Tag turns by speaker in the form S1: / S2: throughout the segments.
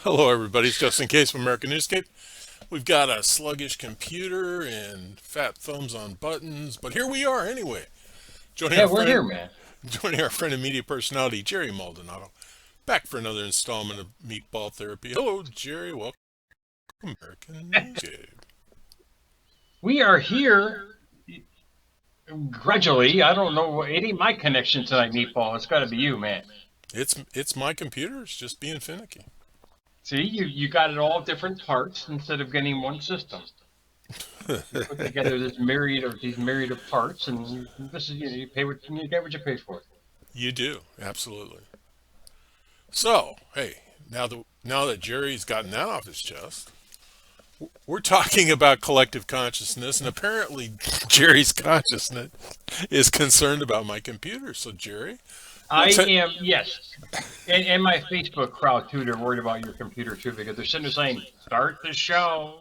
S1: Hello, everybody. It's Just in Case from American Newscape. We've got a sluggish computer and fat thumbs on buttons, but here we are anyway. Joining
S2: Yeah,
S1: our
S2: we're here,
S1: friend,
S2: man.
S1: joining our friend and media personality Jerry Maldonado, back for another installment of Meatball Therapy. Hello, Jerry. Welcome to American Newscape.
S2: We are here gradually. I don't know. It ain't my connection tonight, Meatball. It's got to be you, man.
S1: It's my computer. It's just being finicky.
S2: See, you got it all different parts instead of getting one system. You put together these myriad of parts, and this is you pay what you get what you pay for.
S1: You do absolutely. So, hey, now that Jerry's gotten that off his chest, we're talking about collective consciousness, and apparently Jerry's consciousness is concerned about my computer. So, Jerry,
S2: I
S1: what's it?
S2: am yes, and my Facebook crowd too. They're worried about your computer too because they're sitting there saying, "Start the show."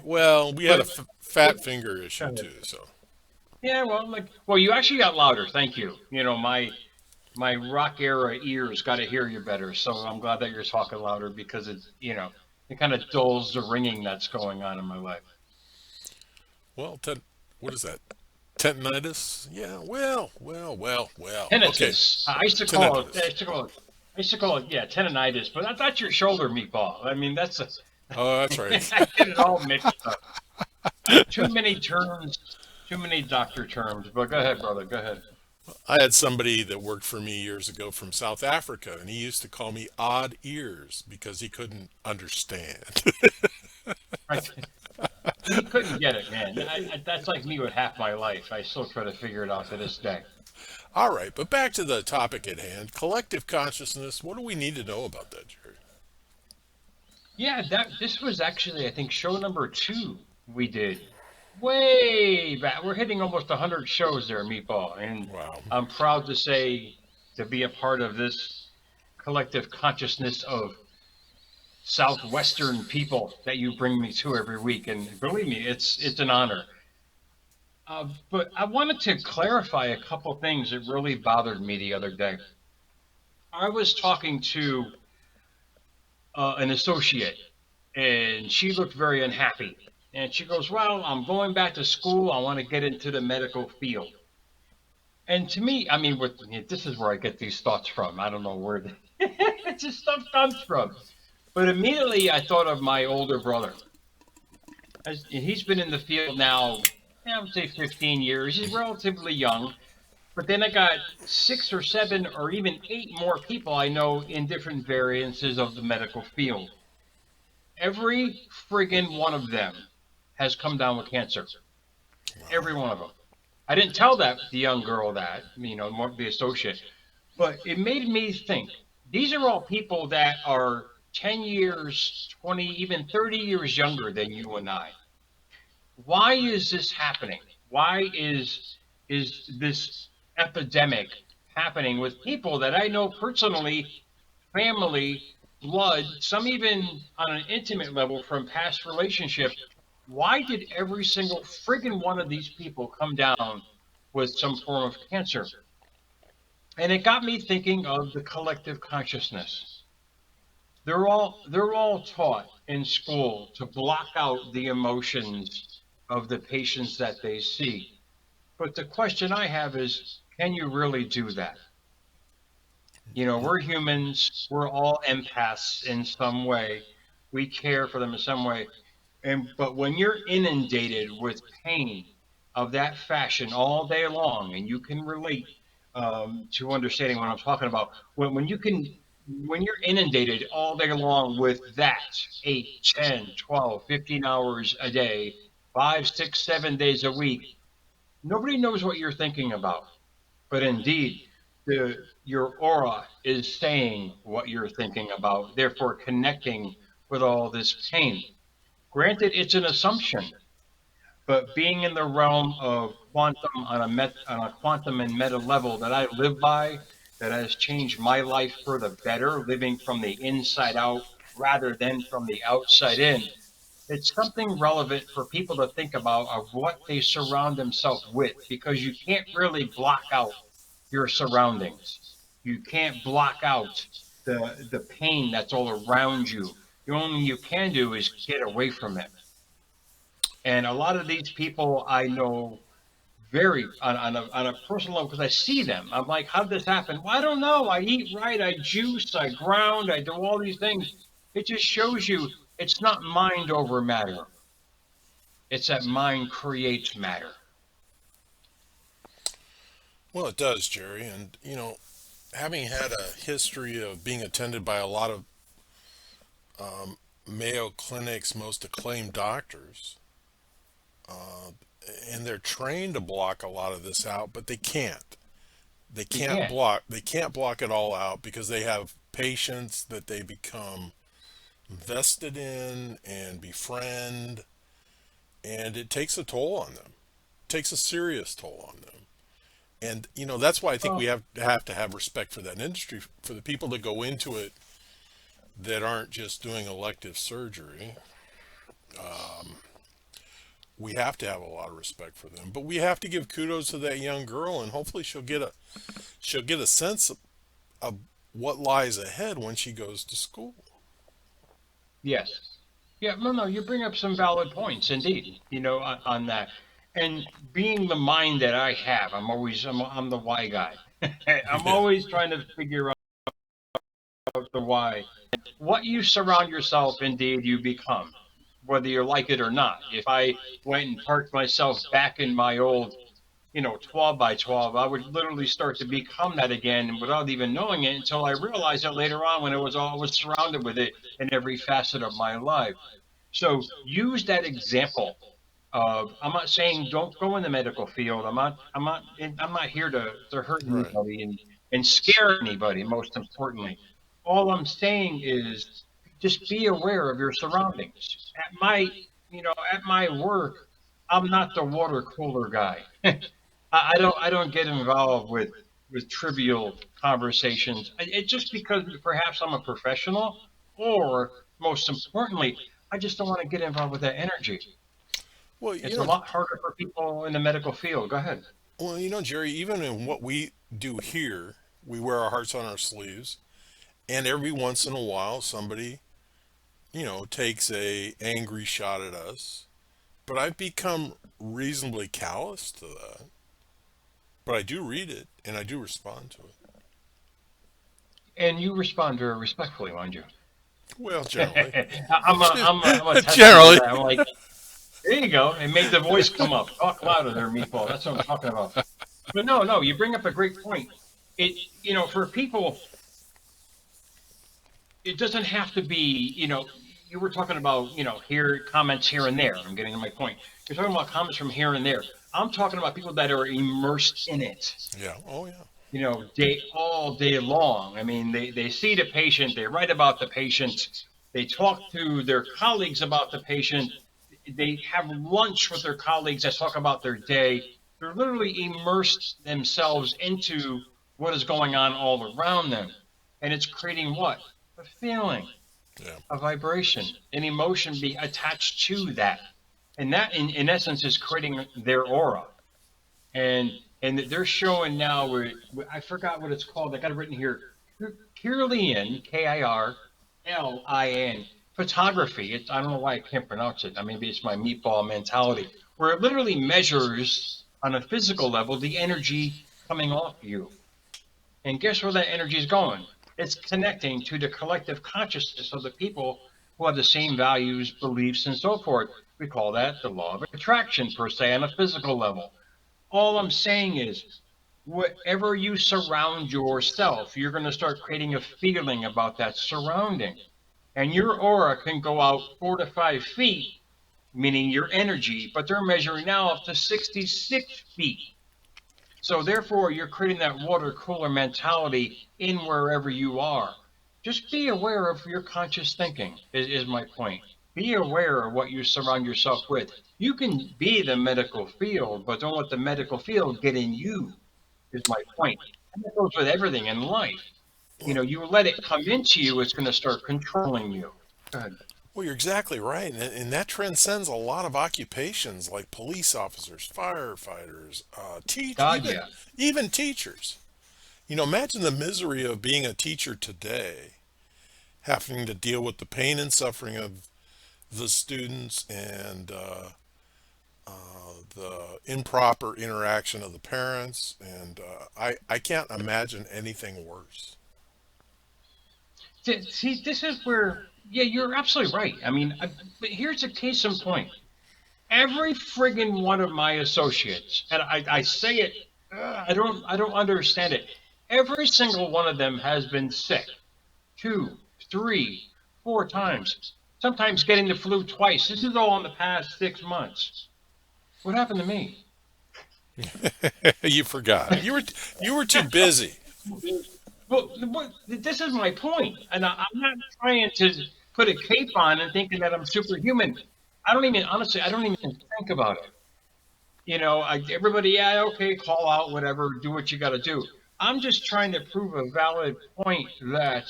S1: Well, we had a
S2: But, but
S1: fat finger issue too. So,
S2: yeah, well, you actually got louder. Thank you. My rock era ears got to hear you better. So I'm glad that you're talking louder because it kind of dulls the ringing that's going on in my life.
S1: well, what is that? Tendinitis? Yeah. Well. Okay.
S2: Tinnitus. I used to call it. I
S1: Tinnitus.
S2: used to call it. I used to call it. Yeah, tendinitis. But that's your shoulder, meatball. I mean, that's a.
S1: Oh, that's right.
S2: I get it all mixed up. Too many terms. Too many doctor terms. But go ahead, brother. Go ahead.
S1: I had somebody that worked for me years ago from South Africa, and he used to call me odd ears because he couldn't understand.
S2: Right. He couldn't get it, man. That's like me with half my life. I still try to figure it out to this day.
S1: All right, but back to the topic at hand collective consciousness. What do we need to know about that, Jerry?
S2: Yeah, that this was actually, I think, show number two we did way back. We're hitting almost 100 shows there, Meatball, and
S1: Wow.
S2: I'm proud to say to be a part of this collective consciousness of Southwestern people that you bring me to every week. And believe me, it's an honor. But I wanted to clarify a couple things that really bothered me the other day. I was talking to an associate, and she looked very unhappy. And she goes, "Well, I'm going back to school. I want to get into the medical field." And to me, I mean, this is where I get these thoughts from. I don't know where this stuff comes from. But immediately I thought of my older brother. He's been in the field now, I would say 15 years. He's relatively young. But then I got six or seven or even eight more people I know in different variances of the medical field. Every friggin' one of them has come down with cancer. Every one of them. I didn't tell the young girl that, the associate, but it made me think. These are all people that are 10 years, 20, even 30 years younger than you and I. Why is this happening? Why is this epidemic happening with people that I know personally, family, blood, some even on an intimate level from past relationships? Why did every single friggin' one of these people come down with some form of cancer? And it got me thinking of the collective consciousness. They're all taught in school to block out the emotions of the patients that they see. But the question I have is, can you really do that? We're humans, we're all empaths in some way. We care for them in some way. But when you're inundated with pain of that fashion all day long, and you can relate to understanding what I'm talking about, when you're inundated all day long with that 8, 10, 12, 15 hours a day, 5, 6, 7 days a week, nobody knows what you're thinking about. But indeed, your aura is saying what you're thinking about, therefore connecting with all this pain. Granted, it's an assumption, but being in the realm of quantum on a quantum and meta level that I live by, that has changed my life for the better, living from the inside out rather than from the outside in. It's something relevant for people to think about of what they surround themselves with, because you can't really block out your surroundings. You can't block out the pain that's all around you. The only thing you can do is get away from it. And a lot of these people I know very on a personal level because I see them. I'm like, how did this happen? Well, I don't know. I eat right, I juice, I ground, I do all these things. It just shows you it's not mind over matter. It's that mind creates matter.
S1: Well, it does, Jerry. And, having had a history of being attended by a lot of Mayo Clinic's most acclaimed doctors, and they're trained to block a lot of this out, but they can't. They
S2: You
S1: can't
S2: can't.
S1: block. They can't block it all out because they have patients that they become vested in and befriend, and it takes a toll on them. It takes a serious toll on them. And that's why I think we
S2: Well,
S1: have to have respect for that industry, for the people that go into it that aren't just doing elective surgery. We have to have a lot of respect for them, but we have to give kudos to that young girl, and hopefully she'll get a sense of what lies ahead when she goes to school.
S2: yes. Yeah, no, no, you bring up some valid points indeed, on that. And being the mind that I have, I'm the why guy. I'm
S1: Yeah,
S2: always trying to figure out the why. What you surround yourself, indeed, you become, whether you like it or not. If I went and parked myself back in my old 12 by 12, I would literally start to become that again without even knowing it until I realized it later on when I was surrounded with it in every facet of my life. So use that example of, I'm not saying don't go in the medical field. I'm not here to hurt
S1: right.
S2: anybody and scare anybody, most importantly. All I'm saying is just be aware of your surroundings. At my work, I'm not the water cooler guy. I don't get involved with trivial conversations. It's just because perhaps I'm a professional, or most importantly, I just don't want to get involved with that energy.
S1: Well,
S2: It's a lot harder for people in the medical field. Go ahead.
S1: Jerry, even in what we do here, we wear our hearts on our sleeves, and every once in a while, somebody, takes a angry shot at us. But I've become reasonably callous to that. But I do read it and I do respond to it.
S2: And you respond very respectfully, mind you.
S1: Well, generally.
S2: I'm a testament to
S1: Generally.
S2: that. I'm like, there you go. And make the voice come up. Talk louder there, Meatball. That's what I'm talking about. But no, no, you bring up a great point. It, for people, it doesn't have to be, you were talking about, here comments here and there. I'm getting to my point. You're talking about comments from here and there. I'm talking about people that are immersed in it,
S1: Yeah. Oh, yeah.
S2: day all day long. I mean, they see the patient, they write about the patient, they talk to their colleagues about the patient, they have lunch with their colleagues that talk about their day. They're literally immersed themselves into what is going on all around them. And it's creating what? A feeling,
S1: Yeah.
S2: a vibration, an emotion be attached to that. And that in essence is creating their aura. And they're showing now where I forgot what it's called. I got it written here. Kirlian, Kirlin, photography. I don't know why I can't pronounce it. Maybe it's my meatball mentality, where it literally measures on a physical level the energy coming off you. And guess where that energy is going? It's connecting to the collective consciousness of the people who have the same values, beliefs, and so forth. We call that the law of attraction, per se, on a physical level. All I'm saying is, whatever you surround yourself, you're going to start creating a feeling about that surrounding. And your aura can go out 4 to 5 feet, meaning your energy, but they're measuring now up to 66 feet. So therefore, you're creating that water cooler mentality in wherever you are. Just be aware of your conscious thinking, is my point. Be aware of what you surround yourself with. You can be the medical field, but don't let the medical field get in you, is my point. And that goes with everything in life. You let it come into you, it's going to start controlling you. Go ahead.
S1: Well, you're exactly right. And that transcends a lot of occupations like police officers, firefighters,
S2: God,
S1: even
S2: yeah.
S1: even teachers. Imagine the misery of being a teacher today, having to deal with the pain and suffering of the students and the improper interaction of the parents. And I can't imagine anything worse.
S2: See, this is where, yeah, you're absolutely right. I mean, but here's a case in point. Every friggin' one of my associates, and I say it, I don't understand it. Every single one of them has been sick two, three, four times. Sometimes getting the flu twice. This is all in the past 6 months. What happened to me?
S1: You forgot. You were too busy.
S2: Well, this is my point, and I'm not trying to put a cape on and thinking that I'm superhuman. I don't even, honestly, I don't even think about it. Everybody, yeah, okay, call out, whatever, do what you got to do. I'm just trying to prove a valid point that,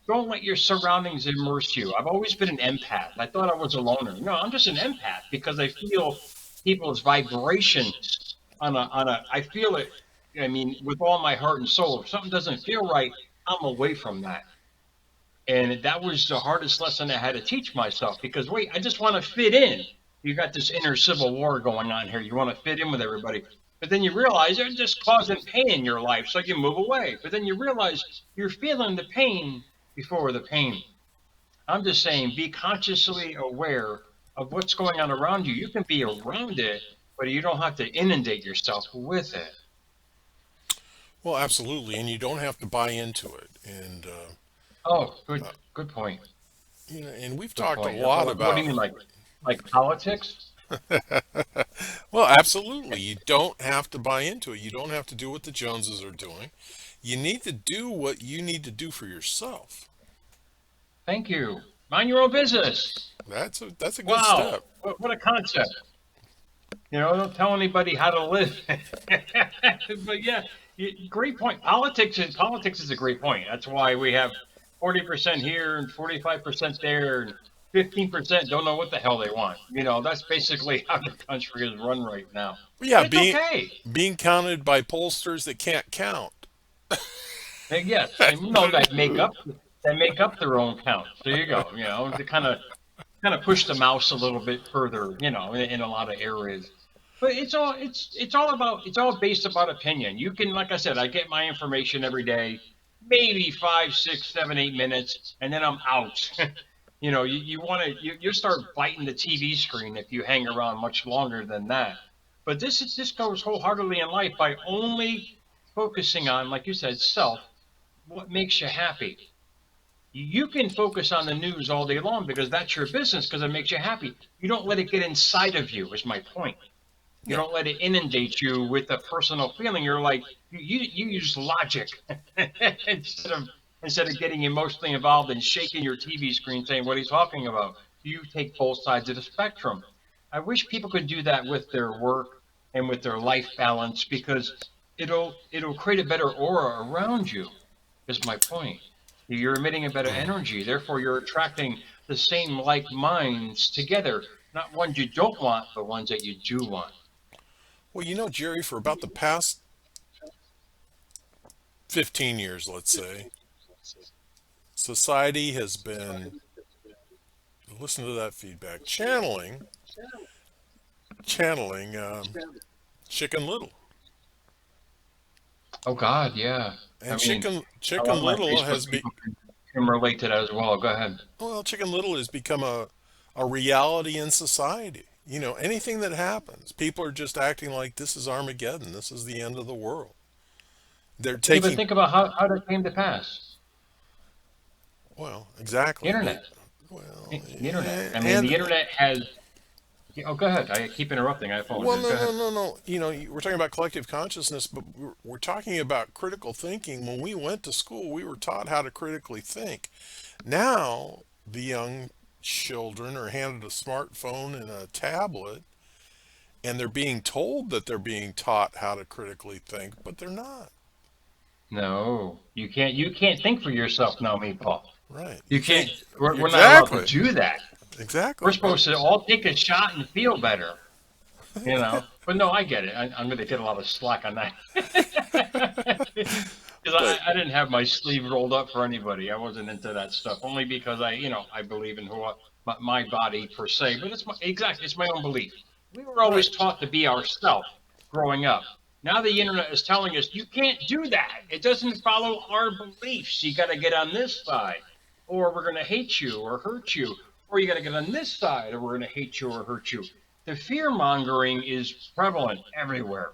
S2: don't let your surroundings immerse you. I've always been an empath. I thought I was a loner. No, I'm just an empath because I feel people's vibrations I feel it. I mean, with all my heart and soul. If something doesn't feel right, I'm away from that. And that was the hardest lesson I had to teach myself because, wait, I just want to fit in. You got this inner civil war going on here. You want to fit in with everybody. But then you realize they're just causing pain in your life, so you move away. But then you realize you're feeling the pain before the pain. I'm just saying, be consciously aware of what's going on around you. You can be around it, but you don't have to inundate yourself with it.
S1: Well, absolutely, and you don't have to buy into it. And
S2: Oh,
S1: uh,
S2: good point.
S1: and we've
S2: Good
S1: talked a
S2: point.
S1: lot
S2: What do you
S1: about.
S2: mean, like politics?
S1: Well, absolutely, you don't have to buy into it. You don't have to do what the Joneses are doing. You need to do what you need to do for yourself.
S2: Thank you. Mind your own business.
S1: That's a good
S2: Wow,
S1: step.
S2: what a concept. Don't tell anybody how to live. But yeah, great point. Politics is a great point. That's why we have 40% here and 45% there, and 15% don't know what the hell they want. That's basically how the country is run right now.
S1: Yeah,
S2: But it's
S1: being
S2: okay.
S1: being counted by pollsters that can't count.
S2: Yes, and that make up their own count. There you go. To kind of push the mouse a little bit further, in a lot of areas. But it's all based about opinion. You can, like I said, I get my information every day, maybe 5, 6, 7, 8 minutes, and then I'm out. You want to you start biting the TV screen if you hang around much longer than that. But this goes wholeheartedly in life by only focusing on, like you said, self. What makes you happy? You can focus on the news all day long because that's your business because it makes you happy. You don't let it get inside of you, is my point. You
S1: Yeah.
S2: don't let it inundate you with a personal feeling. You're like you use logic instead of instead of getting emotionally involved and shaking your TV screen saying what he's talking about. You take both sides of the spectrum. I wish people could do that with their work and with their life balance because it'll create a better aura around you. Is my point. You're emitting a better energy, therefore you're attracting the same like minds together, not ones you don't want, but ones that you do want.
S1: Well, Jerry, for about the past 15 years, let's say, society has been, listen to that feedback, channeling Chicken Little.
S2: Oh God, yeah. I
S1: And
S2: mean, a lot
S1: Chicken
S2: of my
S1: Little
S2: Facebook
S1: has be
S2: people can relate to that as well. Go ahead.
S1: well, Chicken Little has become a reality in society. Anything that happens, people are just acting like this is Armageddon. This is the end of the world. They're
S2: Yeah, but
S1: taking,
S2: think about how that came to pass.
S1: well,
S2: The
S1: exactly.
S2: internet.
S1: Well,
S2: The internet. I mean,
S1: and
S2: the internet has. Oh, go ahead. I keep interrupting. I
S1: well,
S2: apologize.
S1: no,
S2: Go
S1: no,
S2: ahead.
S1: no, no. We're talking about collective consciousness, but we're talking about critical thinking. When we went to school, we were taught how to critically think. Now, the young children are handed a smartphone and a tablet, and they're being told that they're being taught how to critically think, but they're not.
S2: No, you can't. You can't think for yourself now, me, Paul.
S1: Right. You
S2: You
S1: can't.
S2: can't. We're not allowed to
S1: Exactly.
S2: do that. We're
S1: Exactly.
S2: supposed to all take a shot and feel better. But no, I get it. I'm going to get a lot of slack on that because
S1: But
S2: I didn't have my sleeve rolled up for anybody. I wasn't into that stuff only because I believe in my body per se. But it's my own belief. We were always
S1: right,
S2: taught to be ourselves growing up. Now the internet is telling us you can't do that. It doesn't follow our beliefs. You got to get on this side, or we're going to hate you or hurt you, or you got to get on this side, or we're going to hate you or hurt you. The fear mongering is prevalent everywhere.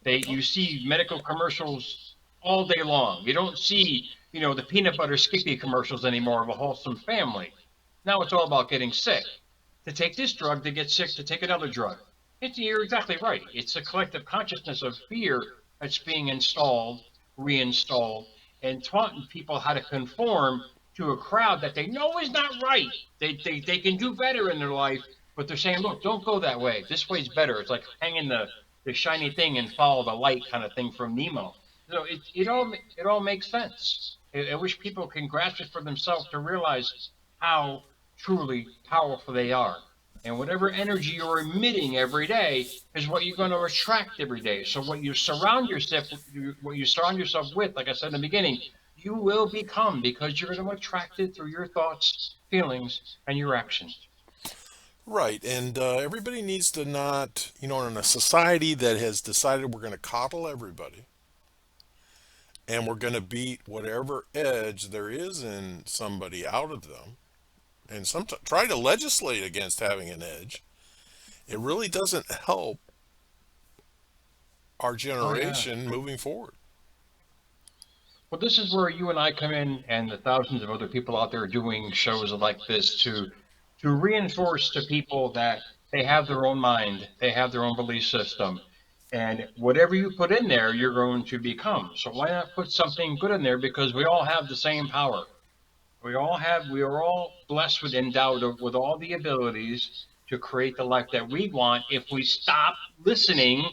S2: You see medical commercials all day long. You don't see, the peanut butter Skippy commercials anymore of a wholesome family. Now it's all about getting sick. To take this drug, to get sick, to take another drug. You're exactly right. It's a collective consciousness of fear that's being installed, reinstalled, and taught people how to conform to a crowd that they know is not right. They can do better in their life, but they're saying, look, don't go that way. This way's better. It's like hanging the shiny thing and follow the light kind of thing from Nemo. So it all makes sense. I wish people can grasp it for themselves to realize how truly powerful they are. And whatever energy you're emitting every day is what you're going to attract every day. So what you surround yourself with, like I said in the beginning, you will become because you're going to attract it through your thoughts, feelings, and your actions.
S1: right. And everybody needs to not, in a society that has decided we're going to coddle everybody and we're going to beat whatever edge there is in somebody out of them and sometimes try to legislate against having an edge, it really doesn't help our
S2: Oh yeah.
S1: generation moving forward.
S2: Well, this is where you and I come in, and the thousands of other people out there doing shows like this to reinforce to people that they have their own mind, they have their own belief system, and whatever you put in there, you're going to become. So why not put something good in there? Because we all have the same power. We are all blessed with endowed with all the abilities to create the life that we want if we stop listening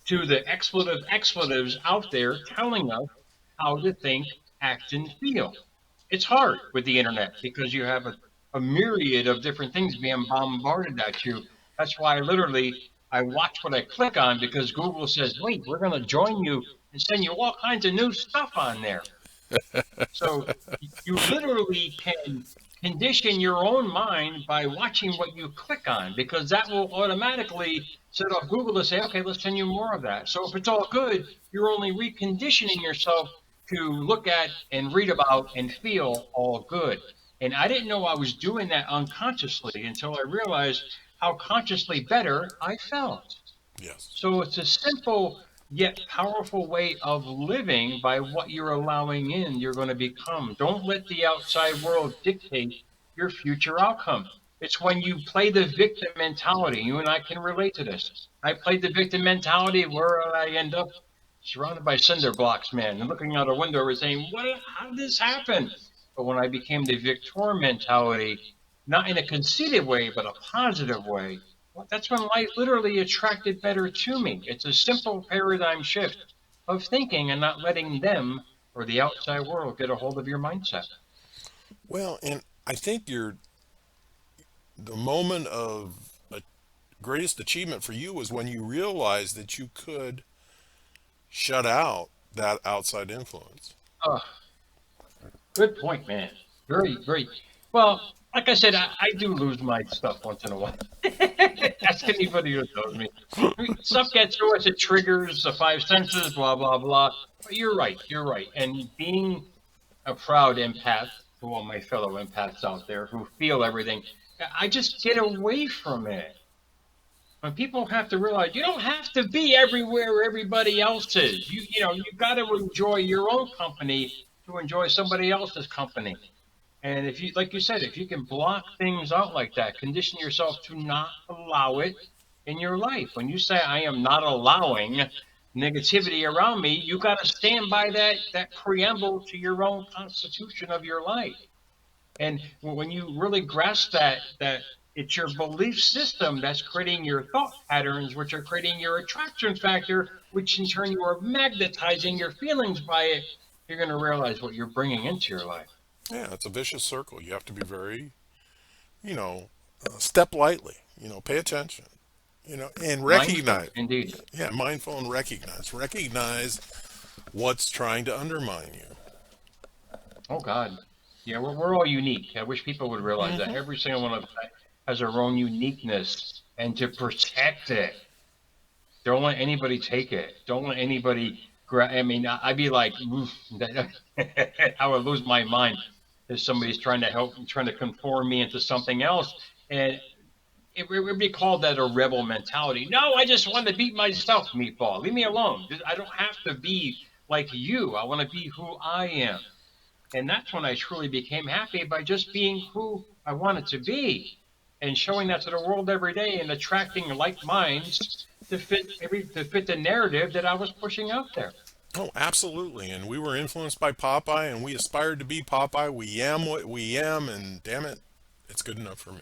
S2: to the expletives out there telling us how to think, act, and feel. It's hard with the internet because you have a myriad of different things being bombarded at you. That's why I watch what I click on because Google says, wait, we're going to join you and send you all kinds of new stuff on there. So you literally can condition your own mind by watching what you click on because that will automatically set off Google to say, okay, let's send you more of that. So if it's all good, you're only reconditioning yourself to look at and read about and feel all good. And I didn't know I was doing that unconsciously until I realized how consciously better I felt.
S1: Yes.
S2: So it's a simple yet powerful way of living by what you're allowing in, you're going to become. Don't let the outside world dictate your future outcome. It's when you play the victim mentality. You and I can relate to this. I played the victim mentality where I end up surrounded by cinder blocks, man, and looking out a window and saying, how did this happen? But when I became the victor mentality, not in a conceited way, but a positive way, well, that's when life literally attracted better to me. It's a simple paradigm shift of thinking and not letting them or the outside world get a hold of your mindset.
S1: Well, and I think the moment of greatest achievement for you was when you realized that you could shut out that outside influence.
S2: Oh, good point, man. Very, very well. Like I said, I do lose my stuff once in a while. Ask anybody who knows me. Stuff gets through us, it triggers the five senses, blah, blah, blah. But you're right, you're right. And being a proud empath to all my fellow empaths out there who feel everything, I just get away from it. When people have to realize you don't have to be everywhere everybody else is. You got to enjoy your own company to enjoy somebody else's company. And if you, like you said, if you can block things out like that, condition yourself to not allow it in your life. When you say, I am not allowing negativity around me, you got to stand by that preamble to your own constitution of your life. And when you really grasp that it's your belief system that's creating your thought patterns, which are creating your attraction factor, which in turn you are magnetizing your feelings by it, you're going to realize what you're bringing into your life.
S1: Yeah, it's a vicious circle. You have to be very, step lightly, pay attention. and
S2: Mindful,
S1: recognize,
S2: indeed.
S1: yeah, mindful and recognize what's trying to undermine you.
S2: Oh God, yeah, we're all unique. I wish people would realize that
S1: Hmm.
S2: every single one of us has our own uniqueness, and to protect it, don't let anybody take it. Don't let anybody grab. I mean, I'd be like, oof, I would lose my mind if somebody's trying to help, trying to conform me into something else, and it would be called that a rebel mentality. No, I just want to beat myself, meatball. Leave me alone. I don't have to be like you. I want to be who I am. And that's when I truly became happy by just being who I wanted to be and showing that to the world every day and attracting like minds to fit the narrative that I was pushing out there.
S1: Oh, absolutely. And we were influenced by Popeye, and we aspired to be Popeye. We am what we am, and damn it, it's good enough for me.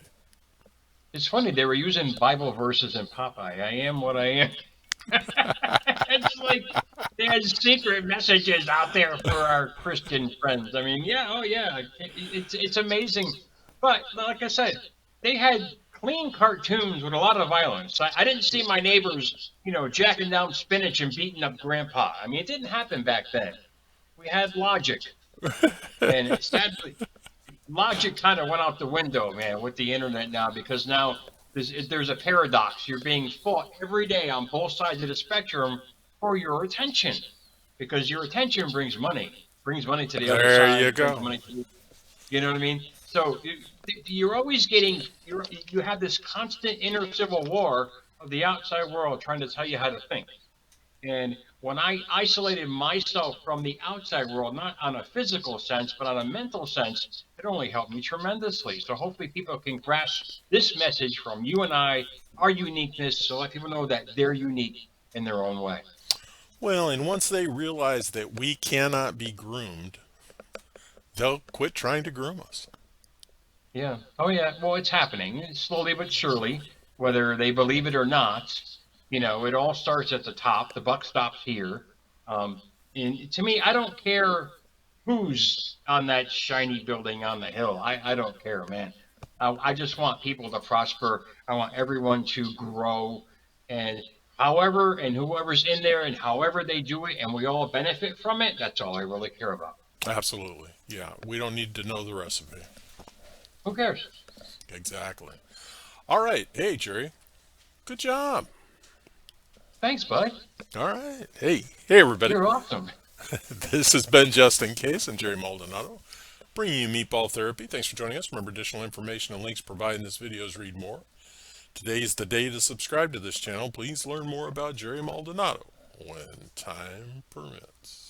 S2: It's funny they were using Bible verses in Popeye. I am what I am. It's like they had secret messages out there for our Christian friends. I mean, yeah, oh yeah, it's amazing. But like I said, they had clean cartoons with a lot of violence. I didn't see my neighbors, jacking down spinach and beating up grandpa. I mean, it didn't happen back then. We had logic, and sadly, logic kind of went out the window, man, with the internet now because now there's a paradox. You're being fought every day on both sides of the spectrum for your attention because your attention brings money to the other
S1: There you
S2: side, brings
S1: go.
S2: money to you know what I mean? So you're always getting you have this constant inner civil war of the outside world trying to tell you how to think. And when I isolated myself from the outside world, not on a physical sense, but on a mental sense, it only helped me tremendously. So hopefully people can grasp this message from you and I, our uniqueness, so let people know that they're unique in their own way.
S1: Well, and once they realize that we cannot be groomed, they'll quit trying to groom us.
S2: Yeah. Oh, yeah. Well, it's happening slowly but surely, whether they believe it or not. It all starts at the top. The buck stops here. Um, and to me, I don't care who's on that shiny building on the hill. I don't care, man. I just want people to prosper. I want everyone to grow. And however, and whoever's in there and however they do it, and we all benefit from it, that's all I really care about.
S1: Absolutely. Yeah, we don't need to know the recipe.
S2: Who cares?
S1: Exactly. All right. Hey, Jerry. Good job.
S2: Thanks, bud.
S1: All right. Hey, everybody.
S2: You're awesome.
S1: This has been Just in Case. I'm Jerry Maldonado, bringing you Meatball Therapy. Thanks for joining us. Remember, additional information and links provided in this video is read more. Today is the day to subscribe to this channel. Please learn more about Jerry Maldonado when time permits.